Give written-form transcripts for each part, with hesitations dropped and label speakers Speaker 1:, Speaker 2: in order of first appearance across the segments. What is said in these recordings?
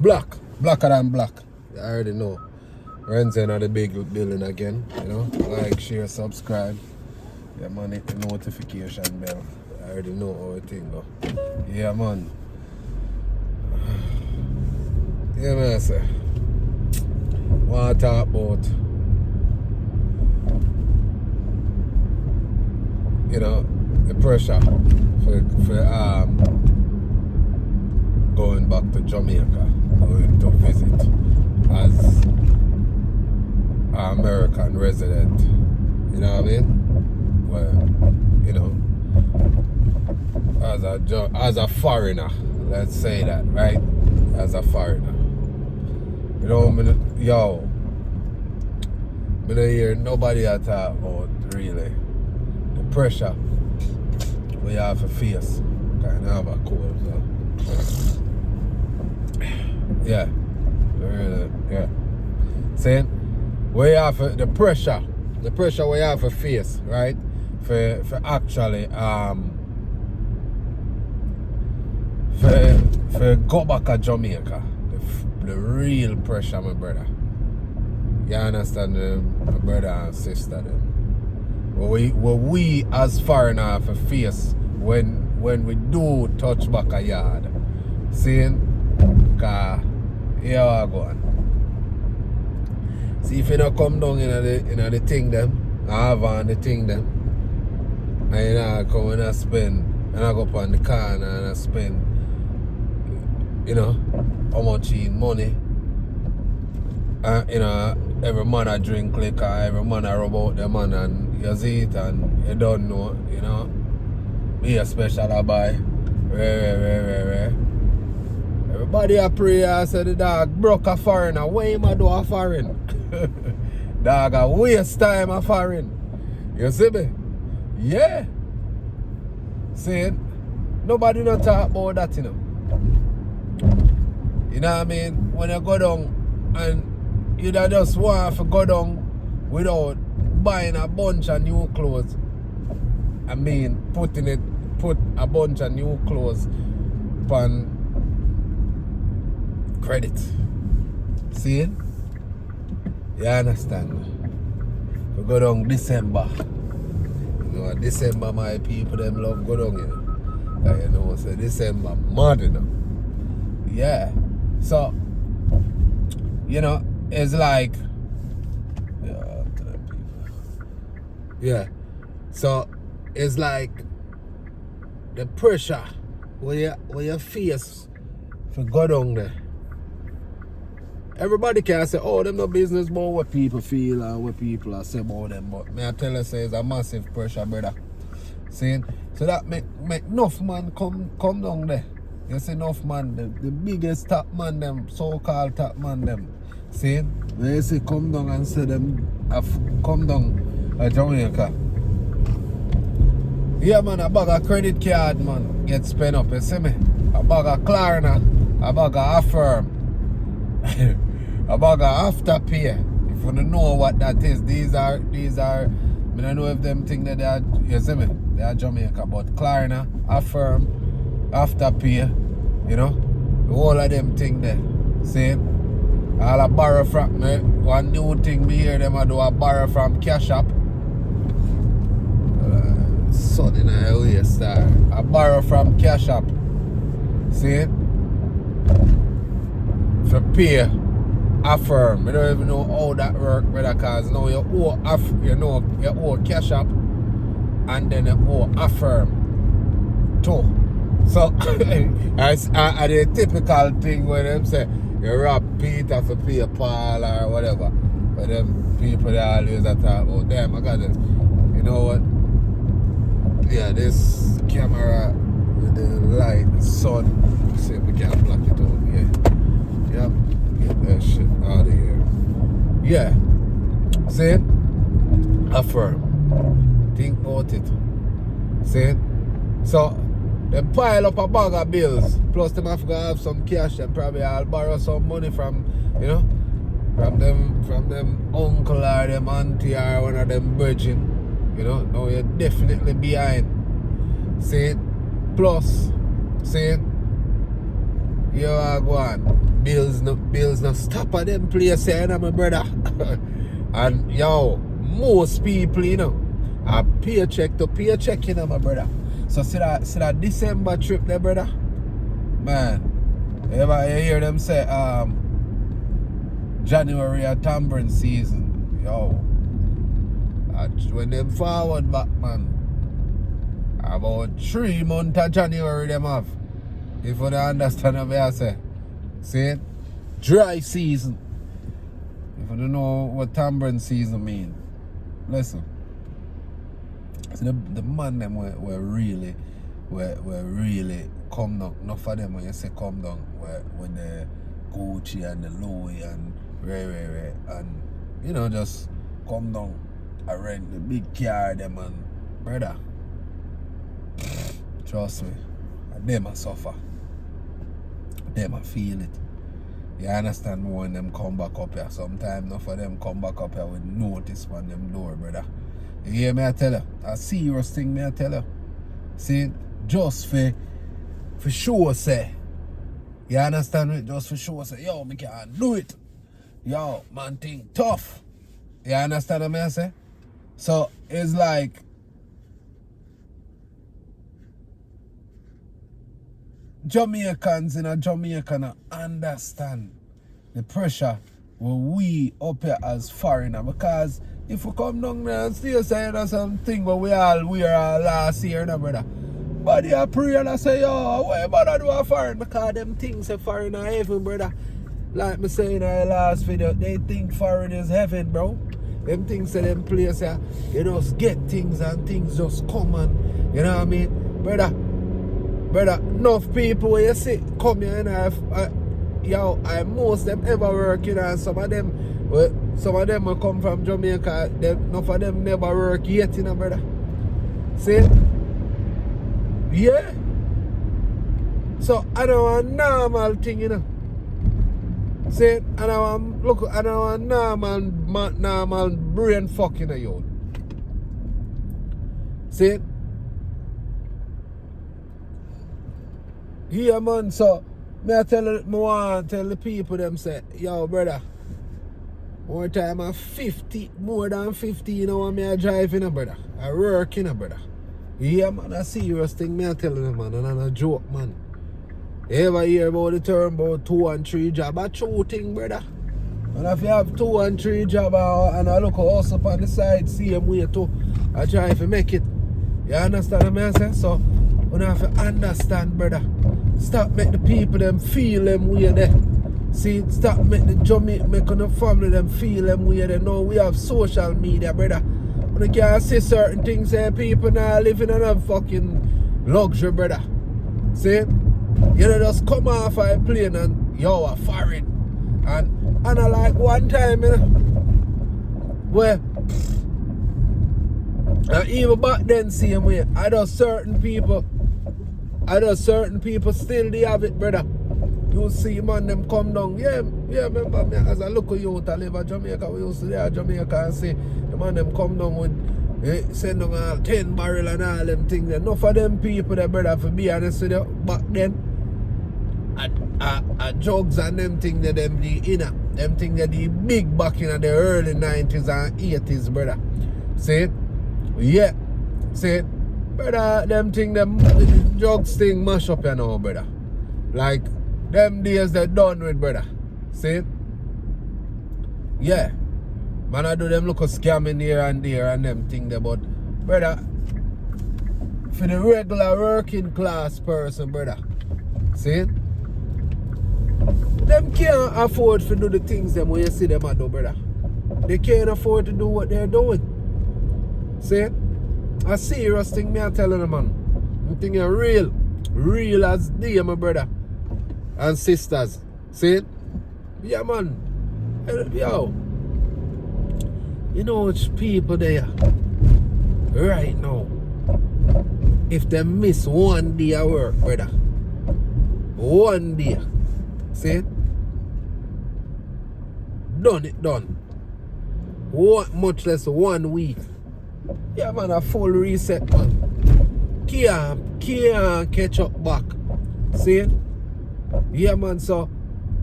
Speaker 1: Blacker than black. I already know. Renting at the big building again, you know. Like, share, subscribe. Yeah, man, hit the notification bell. I already know how it thing go. Yeah, man. Yeah, man, I say. Want to talk about, you know, the pressure for going back to Jamaica, going to visit as an American resident. You know what I mean? Well, you know, as a foreigner, let's say that, right? As a foreigner. You know, I don't hear nobody at talk about really the pressure we have to face. Kind of have a cold, so. Yeah, really, yeah. Saying we have the pressure we have to face, right? For actually for go back to Jamaica. The real pressure, my brother. You understand, my brother and sister them. What we as foreigners have to face when we do touch back a yard. Seeing? Cause here I go on. See if you don't come down in the thing them, I have on the thing them, and you know, I come and I spend, and I go up on the car and I spend, you know, how much in money. You know, every man I drink liquor, every man I rub out the man, and you see it and you don't know, you know. Me a special I buy. Rare. Everybody a pray and say the dog broke a foreigner. Why him a do a foreign? Dog a waste time a foreign. You see me? Yeah. See, nobody don't talk about that, you know. You know what I mean? When you go down and you just want to go down without buying a bunch of new clothes. I mean, put a bunch of new clothes on credit. See? You understand? We go down December. You know, December my people them love go down, you know. You know, so December mad, you know. Yeah. So, you know, it's like, yeah. So it's like the pressure where you face for go down there. Everybody can say, oh, them no business about what people feel and what people are say about them. But me I tell you, say it's a massive pressure, brother. See? So that make enough man come down there. You see enough man, the biggest top man them, so-called top man them. See? When you say come down and say them come down to Jamaica. Yeah man, a bag of credit card man get spent up, you see me? A bag of Klarna, a bag of Affirm, a bag of Afterpay. If you don't know what that is, these are I don't know if them think that they are, you see me? They are Jamaica, but Klarna, Affirm, Afterpay, you know, the whole of them thing there. See? All I borrow from me. One new thing me hear them I do, I borrow from Cash App. Son in a way, star. I borrow from Cash App. See? For pay Affirm. I don't even know how that works, brother, because now you owe Cash App and then you owe Affirm too. So I the typical thing where them say you rob Peter for pay Paul or whatever. But them people they always talk about them. I got it. You know what? Yeah, this camera with the light, the sun. See if we can block it out. Yeah. Yep. Get that shit out of here. Yeah. See it? Affirm. Think about it. See it? So they pile up a bag of bills. Plus them have to have some cash and probably I'll borrow some money from, you know, from them uncle or them auntie or one of them virgin. You know, now you're definitely behind. See it? Plus, see it? You are going. Bills bills no stop at them place here, you know, my brother. And yo, most people, you know, are paycheck to paycheck, you know, my brother. So see that December trip there, brother? Man, ever you hear them say January a tampering season, yo. When them forward back, man, about 3 months of January them have. If you don't understand what I say. See it? Dry season. If you don't know what tampering season mean. Listen. See the man them were really come down. Enough of them when you say come down when the Gucci and the Louis and Ray and you know just come down and rent the big car them and brother. Trust me. Them a suffer. Them a feel it. You understand more when them come back up here. Sometimes enough of them come back up here with notice on them door, brother. You hear me I tell you? A serious thing me I tell you. See, just for sure say. You understand me? Just for sure say, yo, me can't do it. Yo, man think tough. You understand what I say? So it's like Jamaicans in Jamaica now understand the pressure when we up here as foreigner, because if we come down there and still say that's something but we are last year now, brother. But they are praying and say, yo, what about do a foreign? Because them things are foreign are heaven, brother. Like me saying in our last video, they think foreign is heaven, bro. Them things in them place here, you just get things and things just come and, you know what I mean? Brother, enough people where you see come here and most them ever work, you know, and some of them will come from Jamaica, enough of them never work yet, you know, brother. See? Yeah. So I know a normal thing, you know. See? I know a normal brain fucking a you. See? Yeah, man, so me want to tell the people them say, yo, brother, more time I'm 50, more than 50, you know what me I drive, you know, brother. I work, you know, brother. Yeah, man, a serious thing me I telling them, man, and not a joke, man. You ever hear about the term about 2 and 3 job? A true thing, brother. And if you have 2 and 3 job and I look us up on the side, same way too, I try to make it. You understand what I say? So, you have to understand, brother. Stop make the people them feel them way there. See, stop make the the family them feel them way there. Now we have social media, brother. You can't see certain things there. People now living in a fucking luxury, brother. See? You know, just come off a plane and yo are foreign. And I like one time, you know, where even back then same way, I know certain people still they have it, brother. You see man them come down. Yeah, remember me as a local youth I live in Jamaica, we used to there in Jamaica and see the man them come down with send down all 10 barrel and all them things. Enough of them people there, brother, for be honest with you, back then drugs and them things that them the inner. Them things that the big back in the early 90s and 80s, brother. See it? Yeah. See it? Brother, them thing, them drugs thing mash up you know, brother. Like, them days they done with, brother. See it? Yeah. Man, I do them look a scamming here and there and them thing there, but, brother, for the regular working class person, brother, see it? Them can't afford to do the things them when you see them do, brother. They can't afford to do what they're doing. See it? A serious thing me I telling them, man. I'm thinking real as day, my brother and sisters. See it? Yeah, man. Yo. You know which people there right now, if they miss one day of work, brother, one day, see it? Done. Much less 1 week. Yeah, man, a full reset, man. Can't catch up back. See it? Yeah, man, so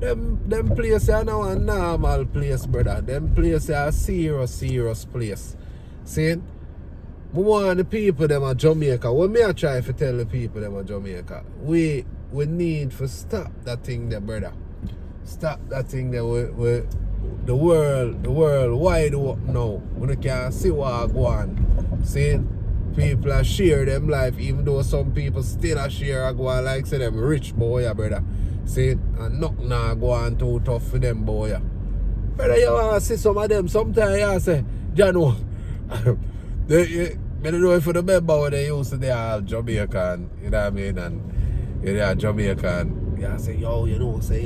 Speaker 1: them places are now a normal place, brother. Them places are serious place. See? I want the people them of Jamaica. What me I try to tell the people them of Jamaica? We need to stop that thing there, brother. Stop that thing there. The world wide open now. We can see what go on. See? People are share them life, even though some people still are share go on like say them rich boy, yeah, brother. See? And nothing now go on too tough for them boy. Yeah. Brother, you want to see some of them. Sometimes you say, Jano, I don't know if you remember when they used to they all Jamaican, you know what I mean? And they are Jamaican. You say, yo, say,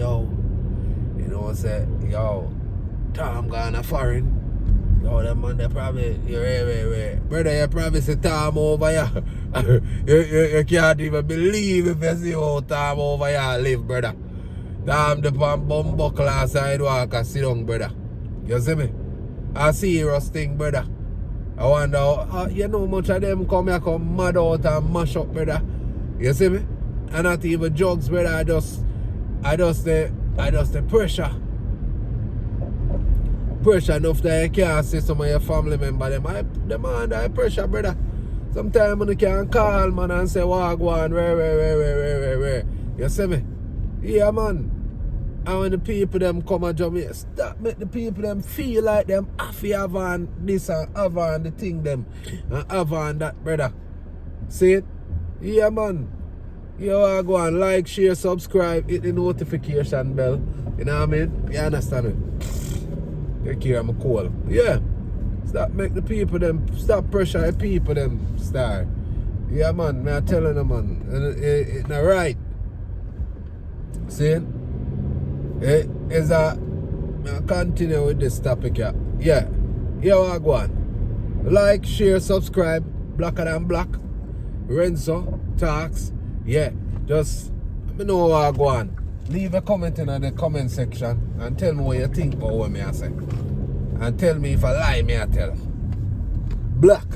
Speaker 1: Tom gone a foreign. Yo, them man, they probably, brother, you probably see Tom over here. you can't even believe if you see how Tom over here live, brother. Tom the pan bumbuckle sidewalk and sit down, brother. You see me? A serious thing, brother. I wonder how, much of them come here come mad out and mash up, brother. You see me? And not even drugs, brother. I just the pressure. Pressure enough that you can't see some of your family members. Them are under pressure, brother. Sometimes you can call, man, and say, wagwan, where. You see me? Yeah, man. And when the people them come to Jamaica, stop make the people them feel like them have to have on this and have on the thing them and have on that, brother. See it? Yeah, man. You want to go and like, share, subscribe, hit the notification bell. You know what I mean? You understand me? Take care of my call. Yeah. Stop make the people them, stop pressure the people them start. Yeah, man. I'm telling them, man. It's not right. See it? I'll continue with this topic here. Yeah. Here I go on. Like, share, subscribe. Blacker than black. Renzo Talks. Yeah. Just let me know what I go on. Leave a comment in the comment section and tell me what you think about what me I say. And tell me if I lie, me I tell. Black.